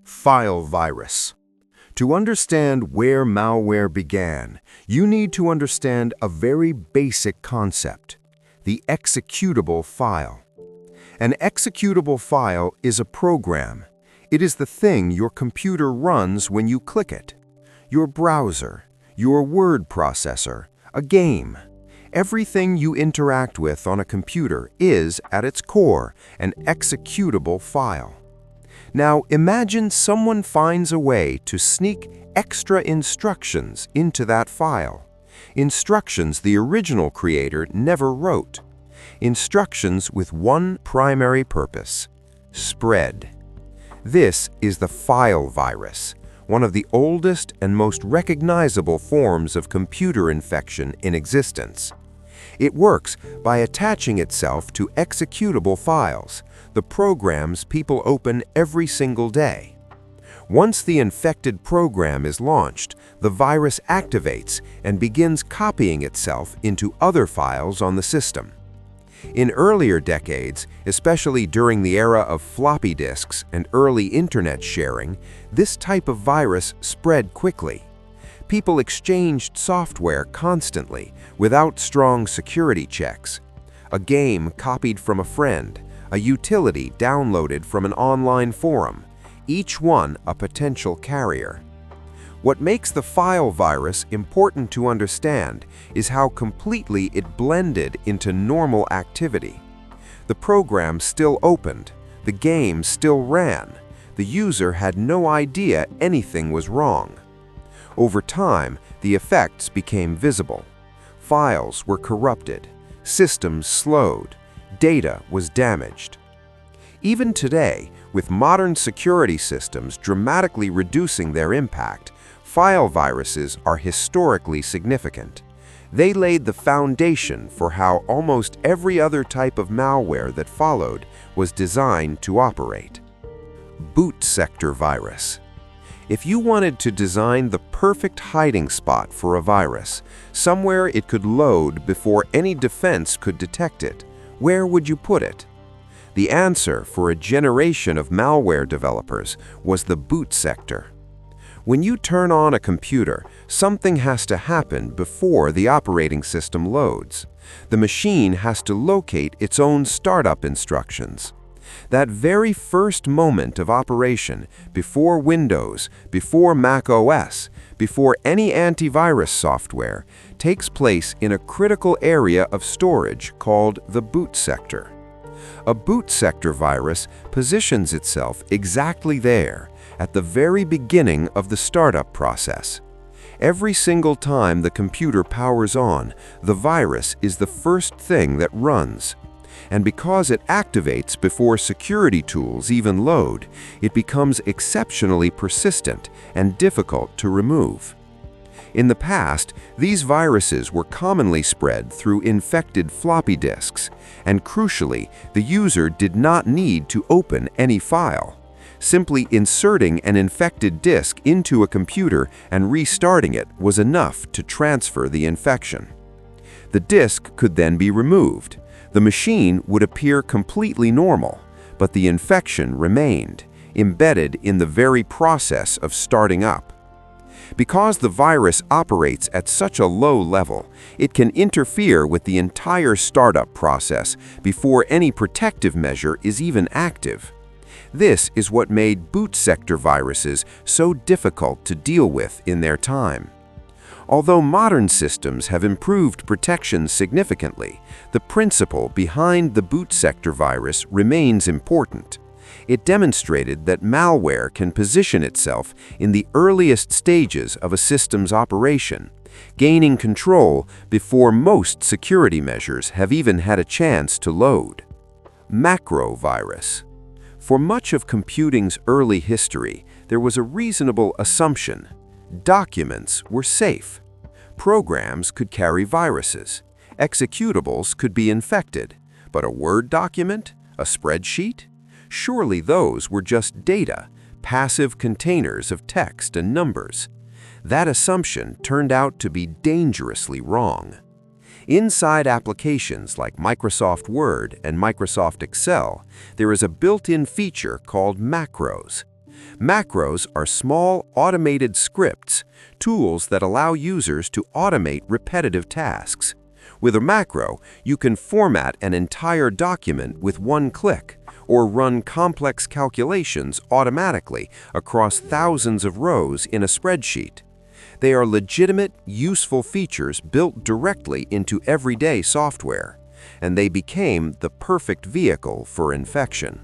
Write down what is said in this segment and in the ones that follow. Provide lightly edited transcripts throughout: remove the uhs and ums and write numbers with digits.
File virus. To understand where malware began, you need to understand a very basic concept: the executable file. An executable file is a program. It is the thing your computer runs when you click it. Your browser, your word processor, a game. Everything you interact with on a computer is, at its core, an executable file. Now imagine someone finds a way to sneak extra instructions into that file. Instructions the original creator never wrote. Instructions with one primary purpose: spread. This is the file virus, one of the oldest and most recognizable forms of computer infection in existence. It works by attaching itself to executable files, the programs people open every single day. Once the infected program is launched, the virus activates and begins copying itself into other files on the system. In earlier decades, especially during the era of floppy disks and early internet sharing, this type of virus spread quickly. People exchanged software constantly without strong security checks. A game copied from a friend, a utility downloaded from an online forum, each one a potential carrier. What makes the file virus important to understand is how completely it blended into normal activity. The program still opened, the game still ran, the user had no idea anything was wrong. Over time, the effects became visible. Files were corrupted, systems slowed, data was damaged. Even today, with modern security systems dramatically reducing their impact, file viruses are historically significant. They laid the foundation for how almost every other type of malware that followed was designed to operate. Boot sector virus. If you wanted to design the perfect hiding spot for a virus, somewhere it could load before any defense could detect it, where would you put it? The answer for a generation of malware developers was the boot sector. When you turn on a computer, something has to happen before the operating system loads. The machine has to locate its own startup instructions. That very first moment of operation, before Windows, before Mac OS, before any antivirus software, takes place in a critical area of storage called the boot sector. A boot sector virus positions itself exactly there, at the very beginning of the startup process. Every single time the computer powers on, the virus is the first thing that runs. And because it activates before security tools even load, it becomes exceptionally persistent and difficult to remove. In the past, these viruses were commonly spread through infected floppy disks, and crucially, the user did not need to open any file. Simply inserting an infected disk into a computer and restarting it was enough to transfer the infection. The disk could then be removed. The machine would appear completely normal, but the infection remained, embedded in the very process of starting up. Because the virus operates at such a low level, it can interfere with the entire startup process before any protective measure is even active. This is what made boot sector viruses so difficult to deal with in their time. Although modern systems have improved protection significantly, the principle behind the boot sector virus remains important. It demonstrated that malware can position itself in the earliest stages of a system's operation, gaining control before most security measures have even had a chance to load. Macro virus. For much of computing's early history, there was a reasonable assumption: documents were safe. Programs could carry viruses. Executables could be infected. But a Word document? A spreadsheet? Surely those were just data, passive containers of text and numbers. That assumption turned out to be dangerously wrong. Inside applications like Microsoft Word and Microsoft Excel, there is a built-in feature called macros. Macros are small, automated scripts, tools that allow users to automate repetitive tasks. With a macro, you can format an entire document with one click, or run complex calculations automatically across thousands of rows in a spreadsheet. They are legitimate, useful features built directly into everyday software, and they became the perfect vehicle for infection.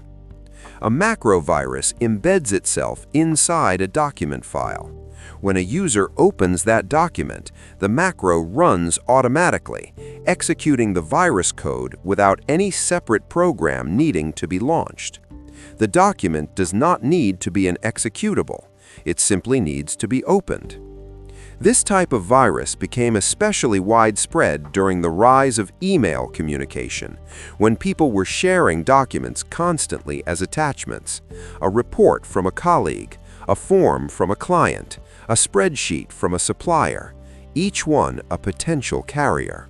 A macro virus embeds itself inside a document file. When a user opens that document, the macro runs automatically, executing the virus code without any separate program needing to be launched. The document does not need to be an executable. It simply needs to be opened. This type of virus became especially widespread during the rise of email communication, when people were sharing documents constantly as attachments: a report from a colleague, a form from a client, a spreadsheet from a supplier, each one a potential carrier.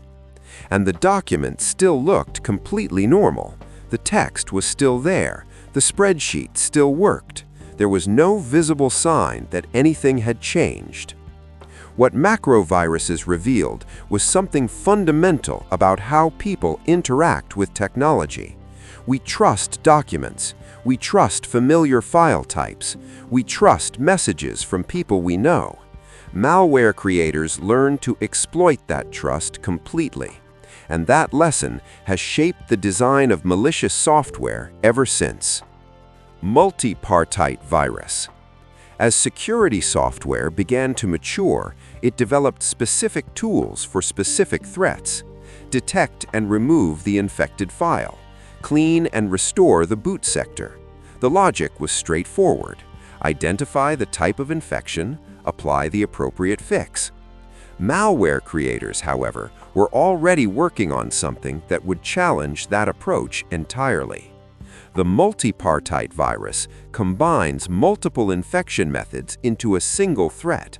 And the document still looked completely normal. The text was still there. The spreadsheet still worked. There was no visible sign that anything had changed. What macroviruses revealed was something fundamental about how people interact with technology. We trust documents. We trust familiar file types. We trust messages from people we know. Malware creators learn to exploit that trust completely, and that lesson has shaped the design of malicious software ever since. Multipartite virus. As security software began to mature, it developed specific tools for specific threats: detect and remove the infected file, clean and restore the boot sector. The logic was straightforward: identify the type of infection, apply the appropriate fix. Malware creators, however, were already working on something that would challenge that approach entirely. The multipartite virus combines multiple infection methods into a single threat.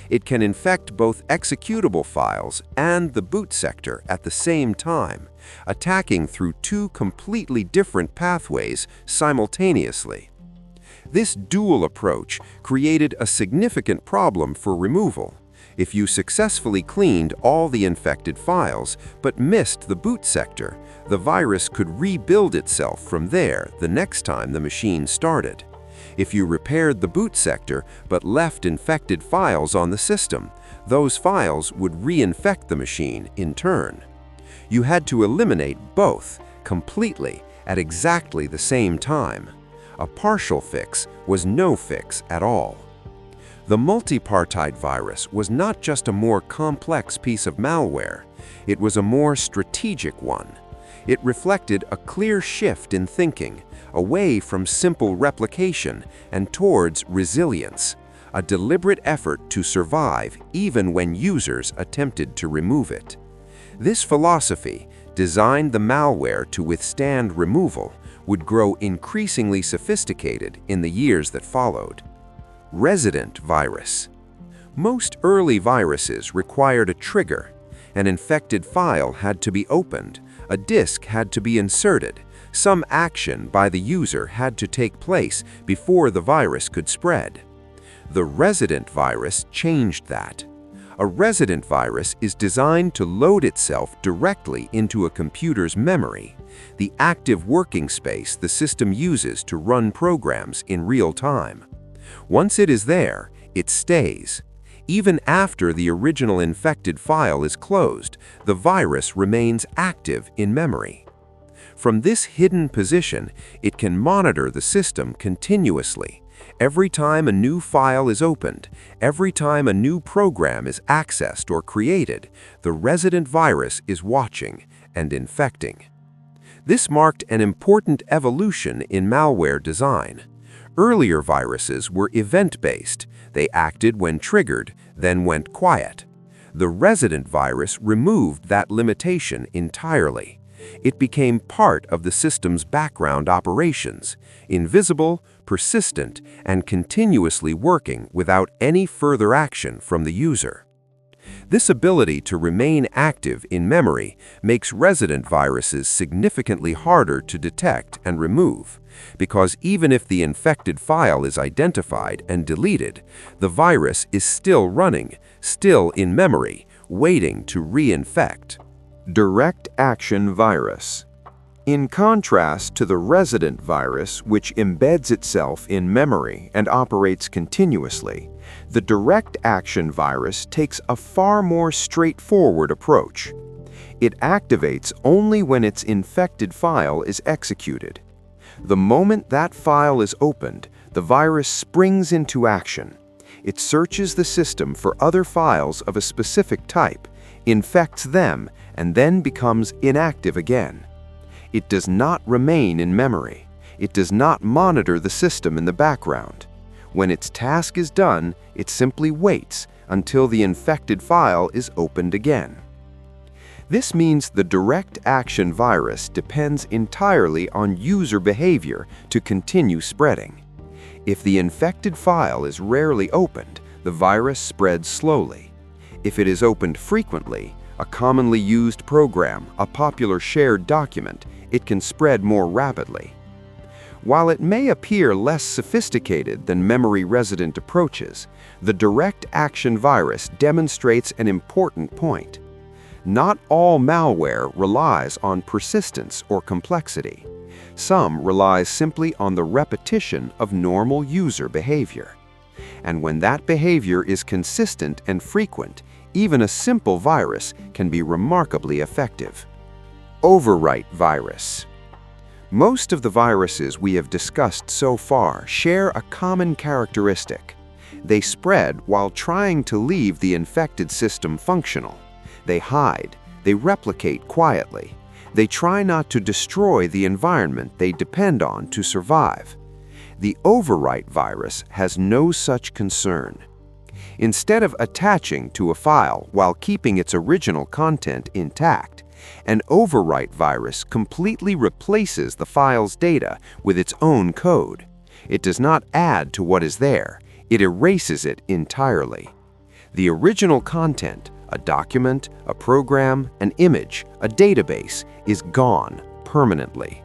It can infect both executable files and the boot sector at the same time, attacking through two completely different pathways simultaneously. This dual approach created a significant problem for removal. If you successfully cleaned all the infected files but missed the boot sector, the virus could rebuild itself from there the next time the machine started. If you repaired the boot sector but left infected files on the system, those files would reinfect the machine in turn. You had to eliminate both completely at exactly the same time. A partial fix was no fix at all. The multipartite virus was not just a more complex piece of malware, it was a more strategic one. It reflected a clear shift in thinking, away from simple replication and towards resilience, a deliberate effort to survive even when users attempted to remove it. This philosophy, designed the malware to withstand removal, would grow increasingly sophisticated in the years that followed. Resident virus. Most early viruses required a trigger. An infected file had to be opened, a disk had to be inserted, some action by the user had to take place before the virus could spread. The resident virus changed that. A resident virus is designed to load itself directly into a computer's memory, the active working space the system uses to run programs in real time. Once it is there, it stays. Even after the original infected file is closed, the virus remains active in memory. From this hidden position, it can monitor the system continuously. Every time a new file is opened, every time a new program is accessed or created, the resident virus is watching and infecting. This marked an important evolution in malware design. Earlier viruses were event-based. They acted when triggered, then went quiet. The resident virus removed that limitation entirely. It became part of the system's background operations, invisible, persistent, and continuously working without any further action from the user. This ability to remain active in memory makes resident viruses significantly harder to detect and remove, because even if the infected file is identified and deleted, the virus is still running, still in memory, waiting to reinfect. Direct action virus. In contrast to the resident virus, which embeds itself in memory and operates continuously, the direct action virus takes a far more straightforward approach. It activates only when its infected file is executed. The moment that file is opened, the virus springs into action. It searches the system for other files of a specific type, infects them, and then becomes inactive again. It does not remain in memory. It does not monitor the system in the background. When its task is done, it simply waits until the infected file is opened again. This means the direct action virus depends entirely on user behavior to continue spreading. If the infected file is rarely opened, the virus spreads slowly. If it is opened frequently, a commonly used program, a popular shared document, it can spread more rapidly. While it may appear less sophisticated than memory-resident approaches, the direct action virus demonstrates an important point. Not all malware relies on persistence or complexity. Some relies simply on the repetition of normal user behavior. And when that behavior is consistent and frequent, even a simple virus can be remarkably effective. Overwrite virus. Most of the viruses we have discussed so far share a common characteristic. They spread while trying to leave the infected system functional. They hide, they replicate quietly. They try not to destroy the environment they depend on to survive. The overwrite virus has no such concern. Instead of attaching to a file while keeping its original content intact, an overwrite virus completely replaces the file's data with its own code. It does not add to what is there, it erases it entirely. The original content, a document, a program, an image, a database, is gone permanently.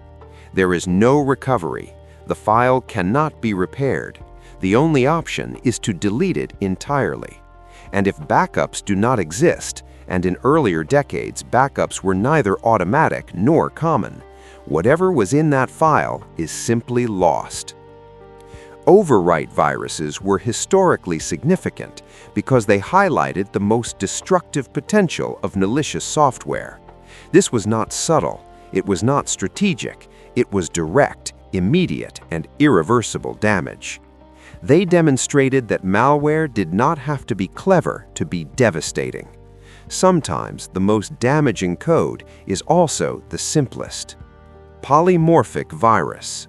There is no recovery. The file cannot be repaired. The only option is to delete it entirely. And if backups do not exist, and in earlier decades backups were neither automatic nor common, whatever was in that file is simply lost. Overwrite viruses were historically significant because they highlighted the most destructive potential of malicious software. This was not subtle, it was not strategic, it was direct, immediate, and irreversible damage. They demonstrated that malware did not have to be clever to be devastating. Sometimes the most damaging code is also the simplest. Polymorphic virus.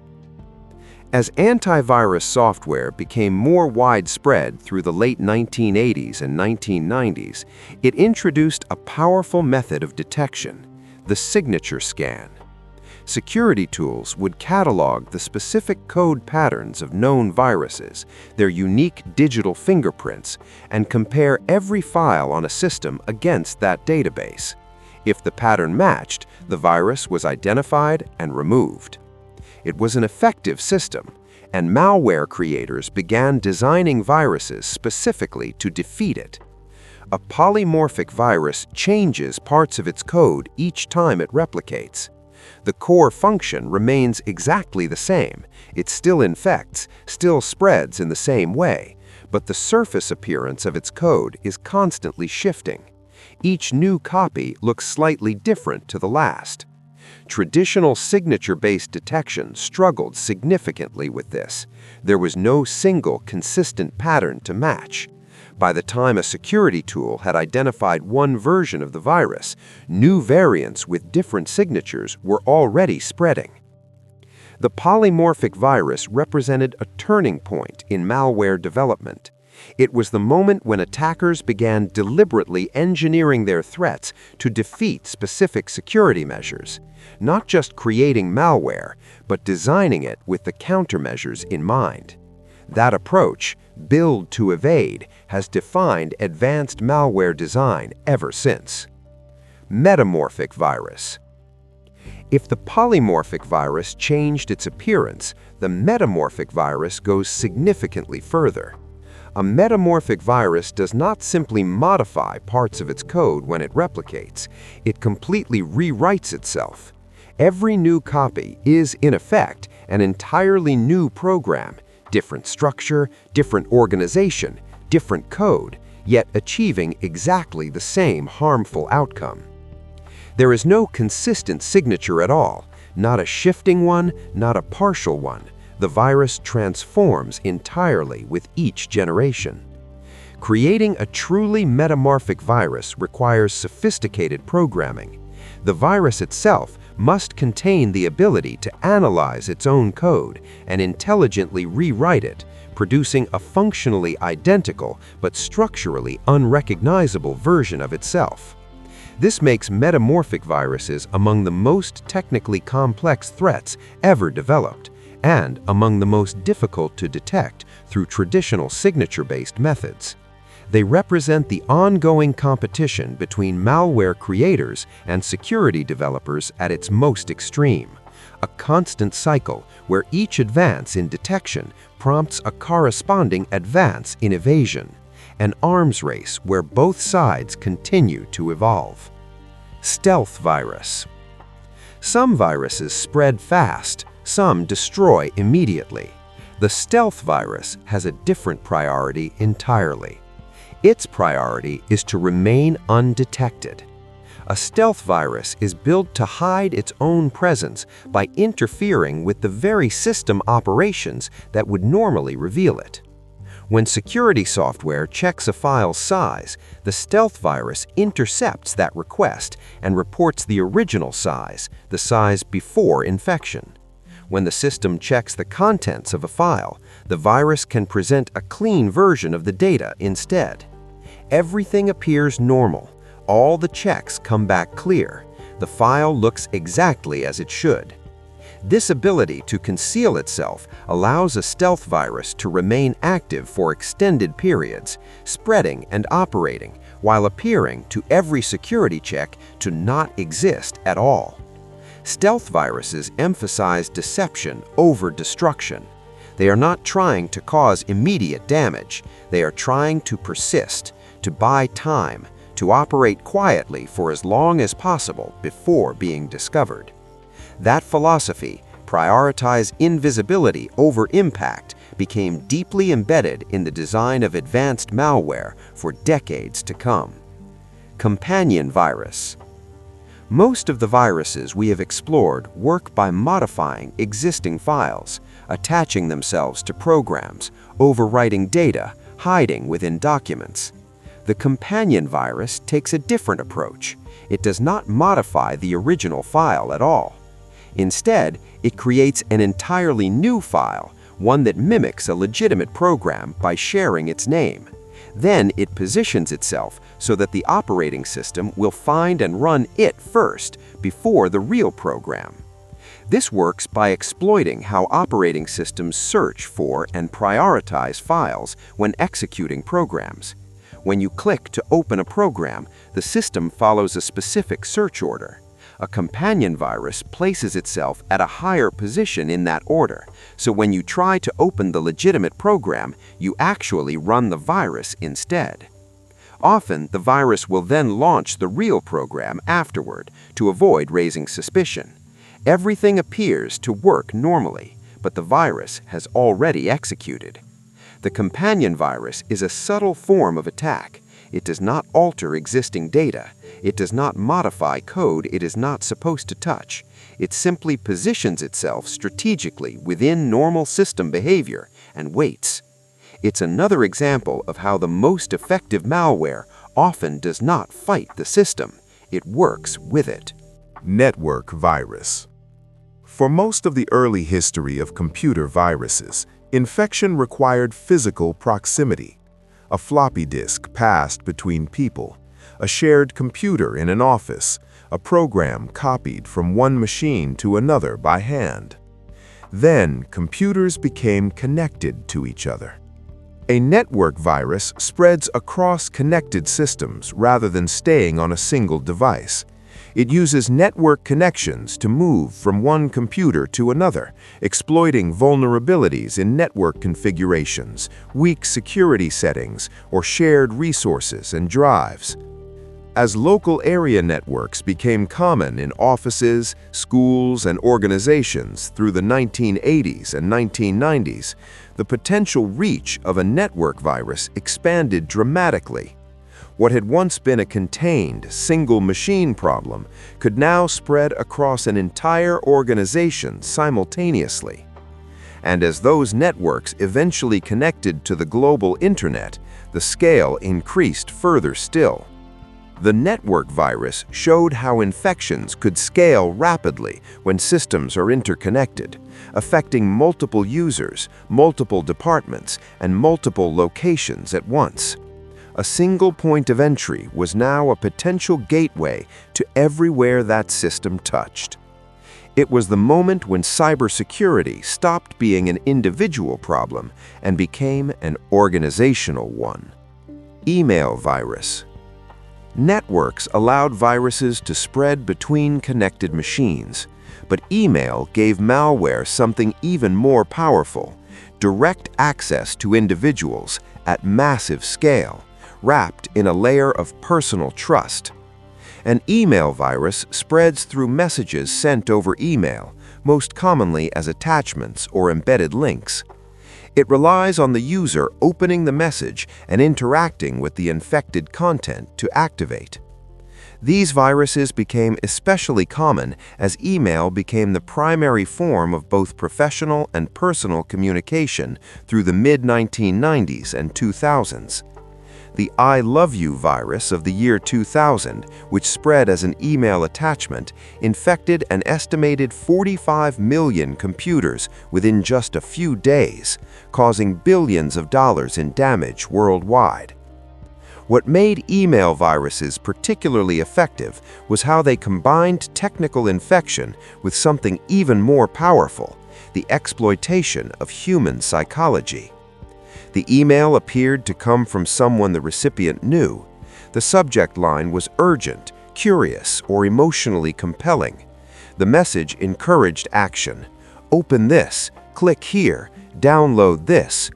As antivirus software became more widespread through the late 1980s and 1990s, it introduced a powerful method of detection, the signature scan. Security tools would catalog the specific code patterns of known viruses, their unique digital fingerprints, and compare every file on a system against that database. If the pattern matched, the virus was identified and removed. It was an effective system, and malware creators began designing viruses specifically to defeat it. A polymorphic virus changes parts of its code each time it replicates. The core function remains exactly the same. It still infects, still spreads in the same way, but the surface appearance of its code is constantly shifting. Each new copy looks slightly different to the last. Traditional signature-based detection struggled significantly with this. There was no single consistent pattern to match. By the time a security tool had identified one version of the virus, new variants with different signatures were already spreading. The polymorphic virus represented a turning point in malware development. It was the moment when attackers began deliberately engineering their threats to defeat specific security measures, not just creating malware, but designing it with the countermeasures in mind. That approach, build to evade, has defined advanced malware design ever since. Metamorphic virus. If the polymorphic virus changed its appearance, the metamorphic virus goes significantly further. A metamorphic virus does not simply modify parts of its code when it replicates, it completely rewrites itself. Every new copy is, in effect, an entirely new program, different structure, different organization, different code, yet achieving exactly the same harmful outcome. There is no consistent signature at all, not a shifting one, not a partial one. The virus transforms entirely with each generation. Creating a truly metamorphic virus requires sophisticated programming. The virus itself must contain the ability to analyze its own code and intelligently rewrite it, producing a functionally identical but structurally unrecognizable version of itself. This makes metamorphic viruses among the most technically complex threats ever developed, and among the most difficult to detect through traditional signature-based methods. They represent the ongoing competition between malware creators and security developers at its most extreme, a constant cycle where each advance in detection prompts a corresponding advance in evasion, an arms race where both sides continue to evolve. Stealth virus. Some viruses spread fast, some destroy immediately. The stealth virus has a different priority entirely. Its priority is to remain undetected. A stealth virus is built to hide its own presence by interfering with the very system operations that would normally reveal it. When security software checks a file's size, the stealth virus intercepts that request and reports the original size, the size before infection. When the system checks the contents of a file, the virus can present a clean version of the data instead. Everything appears normal. All the checks come back clear. The file looks exactly as it should. This ability to conceal itself allows a stealth virus to remain active for extended periods, spreading and operating, while appearing to every security check to not exist at all. Stealth viruses emphasize deception over destruction. They are not trying to cause immediate damage. They are trying to persist, to buy time, to operate quietly for as long as possible before being discovered. That philosophy, prioritize invisibility over impact, became deeply embedded in the design of advanced malware for decades to come. Companion virus. Most of the viruses we have explored work by modifying existing files, attaching themselves to programs, overwriting data, hiding within documents. The companion virus takes a different approach. It does not modify the original file at all. Instead, it creates an entirely new file, one that mimics a legitimate program by sharing its name. Then it positions itself so that the operating system will find and run it first before the real program. This works by exploiting how operating systems search for and prioritize files when executing programs. When you click to open a program, the system follows a specific search order. A companion virus places itself at a higher position in that order, so when you try to open the legitimate program, you actually run the virus instead. Often, the virus will then launch the real program afterward to avoid raising suspicion. Everything appears to work normally, but the virus has already executed. The companion virus is a subtle form of attack. It does not alter existing data. It does not modify code it is not supposed to touch. It simply positions itself strategically within normal system behavior and waits. It's another example of how the most effective malware often does not fight the system. It works with it. Network virus. For most of the early history of computer viruses, infection required physical proximity. A floppy disk passed between people, a shared computer in an office, a program copied from one machine to another by hand. Then, computers became connected to each other. A network virus spreads across connected systems rather than staying on a single device. It uses network connections to move from one computer to another, exploiting vulnerabilities in network configurations, weak security settings, or shared resources and drives. As local area networks became common in offices, schools, and organizations through the 1980s and 1990s, the potential reach of a network virus expanded dramatically. What had once been a contained, single-machine problem could now spread across an entire organization simultaneously. And as those networks eventually connected to the global internet, the scale increased further still. The network virus showed how infections could scale rapidly when systems are interconnected, affecting multiple users, multiple departments, and multiple locations at once. A single point of entry was now a potential gateway to everywhere that system touched. It was the moment when cybersecurity stopped being an individual problem and became an organizational one. Email virus. Networks allowed viruses to spread between connected machines, but email gave malware something even more powerful: direct access to individuals at massive scale, wrapped in a layer of personal trust. An email virus spreads through messages sent over email, most commonly as attachments or embedded links. It relies on the user opening the message and interacting with the infected content to activate. These viruses became especially common as email became the primary form of both professional and personal communication through the mid-1990s and 2000s. The I Love You virus of the year 2000, which spread as an email attachment, infected an estimated 45 million computers within just a few days, causing billions of dollars in damage worldwide. What made email viruses particularly effective was how they combined technical infection with something even more powerful: the exploitation of human psychology. The email appeared to come from someone the recipient knew. The subject line was urgent, curious, or emotionally compelling. The message encouraged action. Open this, click here, download this.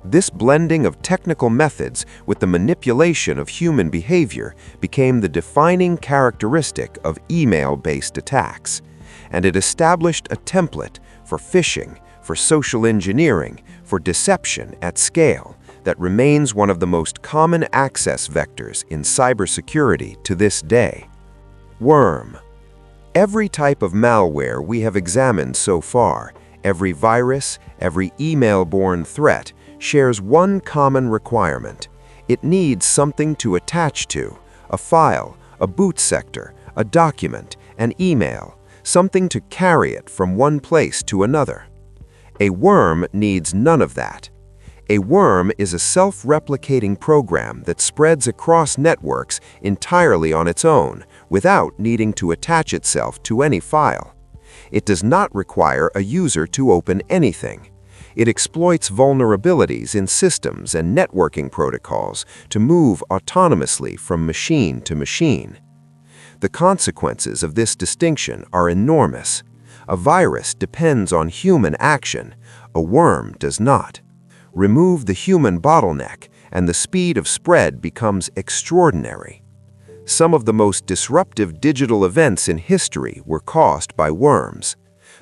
This blending of technical methods with the manipulation of human behavior became the defining characteristic of email-based attacks, and it established a template for phishing, for social engineering, for deception at scale that remains one of the most common access vectors in cybersecurity to this day. Worm. Every type of malware we have examined so far, every virus, every email-borne threat, shares one common requirement. It needs something to attach to: a file, a boot sector, a document, an email, something to carry it from one place to another. A worm needs none of that. A worm is a self-replicating program that spreads across networks entirely on its own, without needing to attach itself to any file. It does not require a user to open anything. It exploits vulnerabilities in systems and networking protocols to move autonomously from machine to machine. The consequences of this distinction are enormous. A virus depends on human action. A worm does not. Remove the human bottleneck, and the speed of spread becomes extraordinary. Some of the most disruptive digital events in history were caused by worms.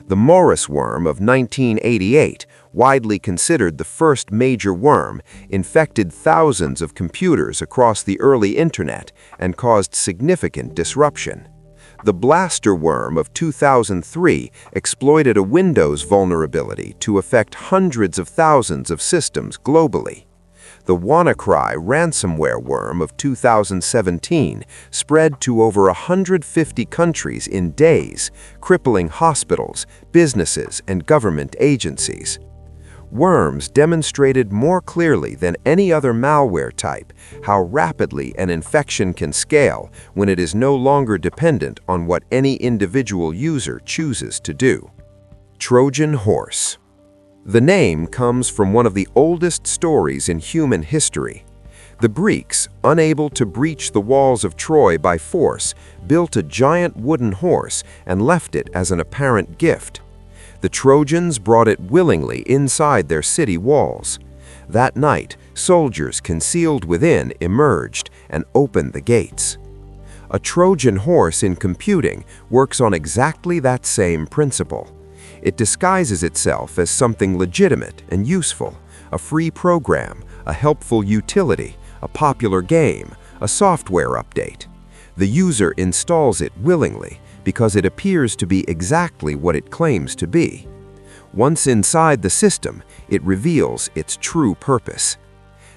The Morris worm of 1988, widely considered the first major worm, infected thousands of computers across the early internet and caused significant disruption. The Blaster worm of 2003 exploited a Windows vulnerability to affect hundreds of thousands of systems globally. The WannaCry ransomware worm of 2017 spread to over 150 countries in days, crippling hospitals, businesses, and government agencies. Worms demonstrated more clearly than any other malware type how rapidly an infection can scale when it is no longer dependent on what any individual user chooses to do. Trojan horse. The name comes from one of the oldest stories in human history. The Greeks, unable to breach the walls of Troy by force, built a giant wooden horse and left it as an apparent gift. The Trojans brought it willingly inside their city walls. That night, soldiers concealed within emerged and opened the gates. A Trojan horse in computing works on exactly that same principle. It disguises itself as something legitimate and useful, a free program, a helpful utility, a popular game, a software update. The user installs it willingly because it appears to be exactly what it claims to be. Once inside the system, it reveals its true purpose.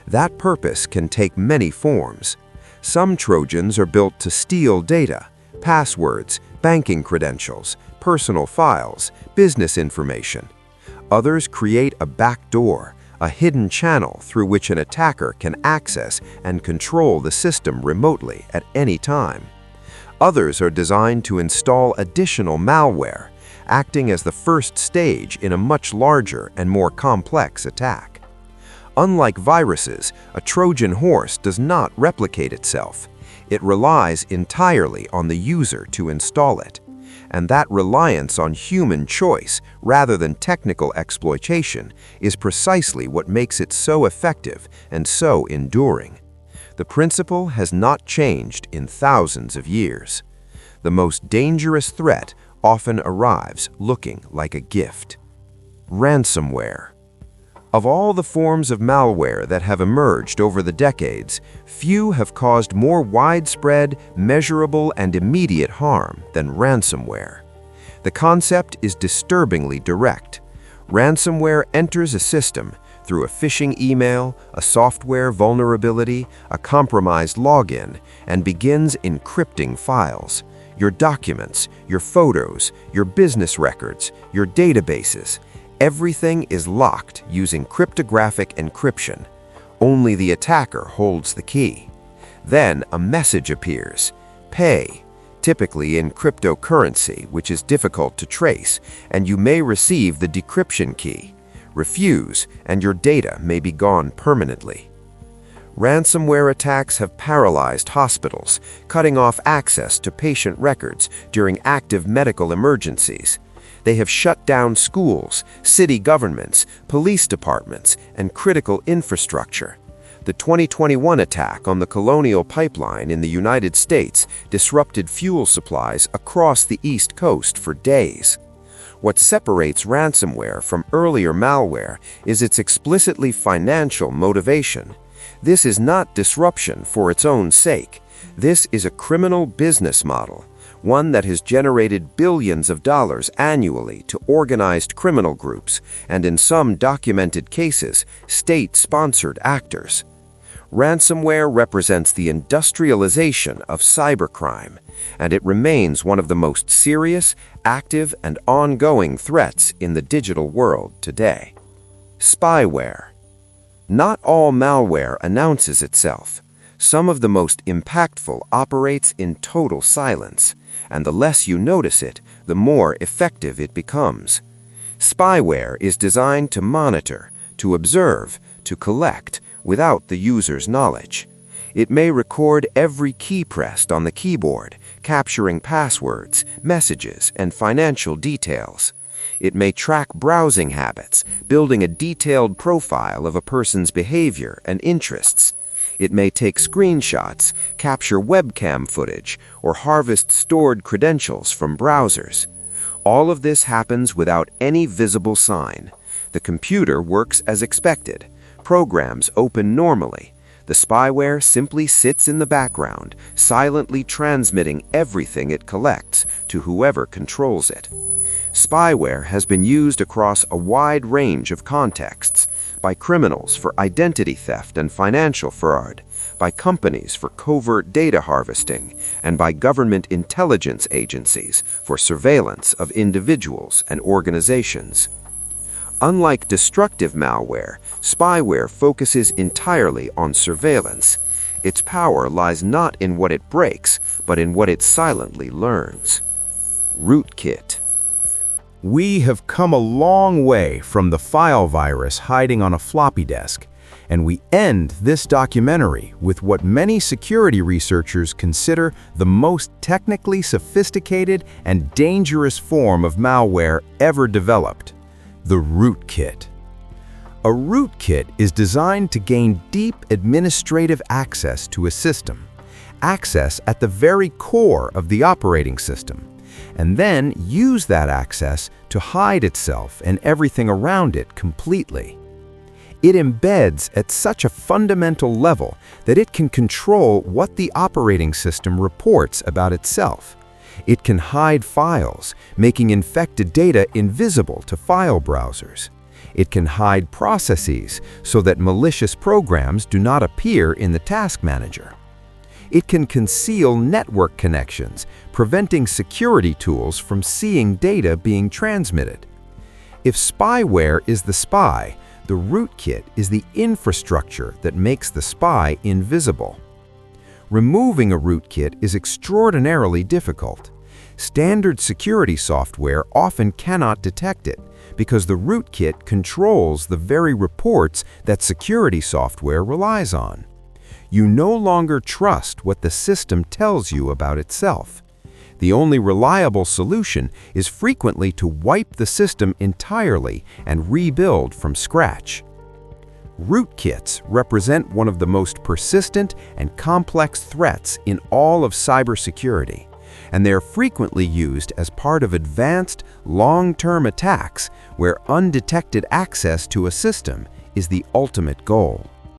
That purpose can take many forms. Some Trojans are built to steal data, passwords, banking credentials, personal files, business information. Others create a backdoor, a hidden channel through which an attacker can access and control the system remotely at any time. Others are designed to install additional malware, acting as the first stage in a much larger and more complex attack. Unlike viruses, a Trojan horse does not replicate itself. It relies entirely on the user to install it. And that reliance on human choice rather than technical exploitation is precisely what makes it so effective and so enduring. The principle has not changed in thousands of years. The most dangerous threat often arrives looking like a gift. Ransomware. Of all the forms of malware that have emerged over the decades, few have caused more widespread, measurable, and immediate harm than ransomware. The concept is disturbingly direct. Ransomware enters a system through a phishing email, a software vulnerability, a compromised login, and begins encrypting files. Your documents, your photos, your business records, your databases. Everything is locked using cryptographic encryption. Only the attacker holds the key. Then a message appears. Pay, typically in cryptocurrency, which is difficult to trace, and you may receive the decryption key. Refuse, and your data may be gone permanently. Ransomware attacks have paralyzed hospitals, cutting off access to patient records during active medical emergencies. They have shut down schools, city governments, police departments, and critical infrastructure. The 2021 attack on the Colonial Pipeline in the United States disrupted fuel supplies across the East Coast for days. What separates ransomware from earlier malware is its explicitly financial motivation. This is not disruption for its own sake. This is a criminal business model, one that has generated billions of dollars annually to organized criminal groups and, in some documented cases, state-sponsored actors. Ransomware represents the industrialization of cybercrime, and it remains one of the most serious, active, and ongoing threats in the digital world today. Spyware. Not all malware announces itself. Some of the most impactful operates in total silence, and the less you notice it, the more effective it becomes. Spyware is designed to monitor, to observe, to collect, without the user's knowledge. It may record every key pressed on the keyboard, capturing passwords, messages, and financial details. It may track browsing habits, building a detailed profile of a person's behavior and interests. It may take screenshots, capture webcam footage, or harvest stored credentials from browsers. All of this happens without any visible sign. The computer works as expected. Programs open normally. The spyware simply sits in the background, silently transmitting everything it collects to whoever controls it. Spyware has been used across a wide range of contexts, by criminals for identity theft and financial fraud, by companies for covert data harvesting, and by government intelligence agencies for surveillance of individuals and organizations. Unlike destructive malware, spyware focuses entirely on surveillance. Its power lies not in what it breaks, but in what it silently learns. Rootkit. We have come a long way from the file virus hiding on a floppy disk, and we end this documentary with what many security researchers consider the most technically sophisticated and dangerous form of malware ever developed: the rootkit. A rootkit is designed to gain deep administrative access to a system, access at the very core of the operating system, and then use that access to hide itself and everything around it completely. It embeds at such a fundamental level that it can control what the operating system reports about itself. It can hide files, making infected data invisible to file browsers. It can hide processes so that malicious programs do not appear in the task manager. It can conceal network connections, preventing security tools from seeing data being transmitted. If spyware is the spy, the rootkit is the infrastructure that makes the spy invisible. Removing a rootkit is extraordinarily difficult. Standard security software often cannot detect it because the rootkit controls the very reports that security software relies on. You no longer trust what the system tells you about itself. The only reliable solution is frequently to wipe the system entirely and rebuild from scratch. Rootkits represent one of the most persistent and complex threats in all of cybersecurity, and they are frequently used as part of advanced, long-term attacks where undetected access to a system is the ultimate goal.